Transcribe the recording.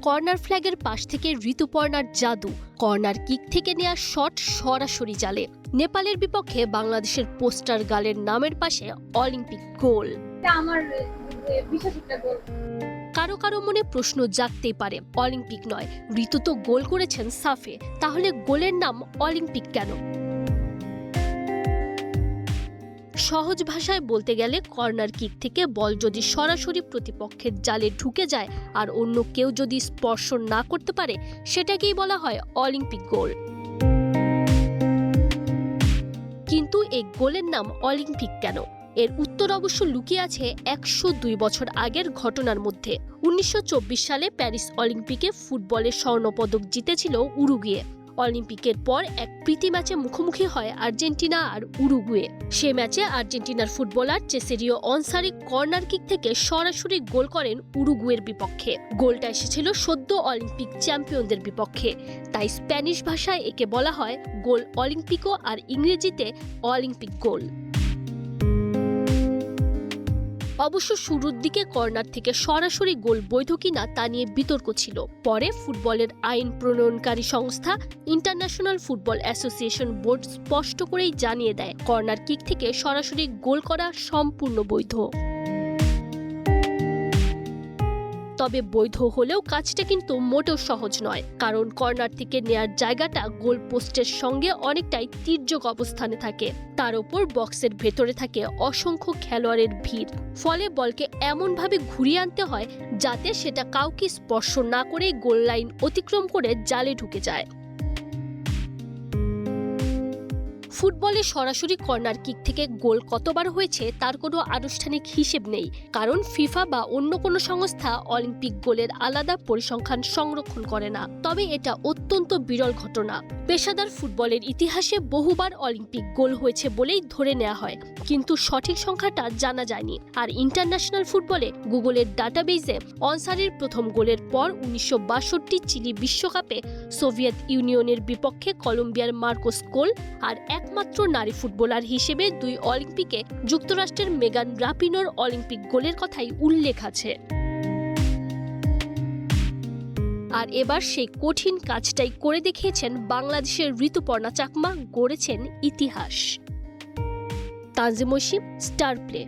Corner ফ্ল্যাগের পাশ থেকে ঋতুপর্ণার জাদু, corner kick থেকে নেওয়া শট সরাসরি জালে। নেপালের বিপক্ষে বাংলাদেশের পোস্টার গালের নামের পাশে অলিম্পিক গোল। কারো কারো মনে প্রশ্ন জাগতেই পারে, অলিম্পিক নয়, ঋতু তো গোল করেছেন সাফে, তাহলে গোলের নাম অলিম্পিক কেন? সহজ ভাষায় বলতে গেলে কর্নার কিক থেকে বল যদি সরাসরি প্রতিপক্ষের জালে ঢুকে যায় আর অন্য কেউ যদি স্পর্শ না করতে পারে, সেটাকেই বলা হয় অলিম্পিক গোল। কিন্তু এই গোলের নাম অলিম্পিক কেন? এর উত্তর অবশ্য লুকিয়ে আছে 102 বছর আগের ঘটনার মধ্যে। 1924 সালে প্যারিস অলিম্পিকে ফুটবলে স্বর্ণপদক জিতেছিল উরুগুয়ে। অলিম্পিকের পর এক প্রীতি ম্যাচে মুখোমুখি হয় আর্জেন্টিনা আর উরুগুয়ে। সে ম্যাচে আর্জেন্টিনার ফুটবলার চেসেরিও অনসারি কর্নার কিক থেকে সরাসরি গোল করেন উরুগুয়ের বিপক্ষে। গোলটা এসেছিল সদ্য অলিম্পিক চ্যাম্পিয়নদের বিপক্ষে, তাই স্প্যানিশ ভাষায় একে বলা হয় গোল অলিম্পিকো আর ইংরেজিতে অলিম্পিক গোল। অবশ্য শুরুর দিকে কর্নার থেকে সরাসরি গোল বৈধ কিনা তা নিয়ে বিতর্ক ছিল। পরে ফুটবলের আইন প্রণয়নকারী সংস্থা ইন্টারন্যাশনাল ফুটবল অ্যাসোসিয়েশন বোর্ড স্পষ্ট করেই জানিয়ে দেয়, কর্নার কিক থেকে সরাসরি গোল করা সম্পূর্ণ বৈধ। তবে বৈধ হলেও কাজটা কিন্তু মোটেও সহজ নয়, কারণ কর্নার থেকে নেয়ার জায়গাটা গোল পোস্টের সঙ্গে অনেকটাই তির্যক অবস্থানে থাকে। তার উপর বক্সের ভেতরে থাকে অসংখ্য খেলোয়াড়ের ভিড়, ফলে বলকে এমনভাবে ঘুরিয়ে আনতে হয় যাতে সেটা কাউকে স্পর্শ না করেই গোল লাইন অতিক্রম করে জালে ঢুকে যায়। ফুটবলে সরাসরি কর্নার কিক থেকে গোল কতবার হয়েছে তার কোনো আনুষ্ঠানিক হিসেব নেই, কারণ ফিফা বা অন্য কোনো সংস্থা অলিম্পিক গোলের আলাদা পরিসংখ্যান সংরক্ষণ করে না। তবে এটা অত্যন্ত বিরল ঘটনা। পেশাদার ফুটবলের ইতিহাসে বহুবার অলিম্পিক গোল হয়েছে বলেই ধরে নেওয়া হয়, কিন্তু সঠিক সংখ্যাটা জানা যায়নি। আর ইন্টারন্যাশনাল ফুটবলে গুগলের ডাটাবেজে অনসারির প্রথম গোলের পর 1962 চিলি বিশ্বকাপে সোভিয়েত ইউনিয়নের বিপক্ষে কলম্বিয়ার মার্কোস কোল আর একমাত্র নারী ফুটবলার হিসেবে 2 অলিম্পিকে যুক্তরাষ্ট্রের মেগান রাপিনোর অলিম্পিক গোলের কথাই উল্লেখ আছে। আর এবার সেই কঠিন কাজটাই করে দেখিয়েছেন বাংলাদেশের ঋতুপর্ণা চাকমা, গড়েছেন ইতিহাস। Tanzim Oishi, star play.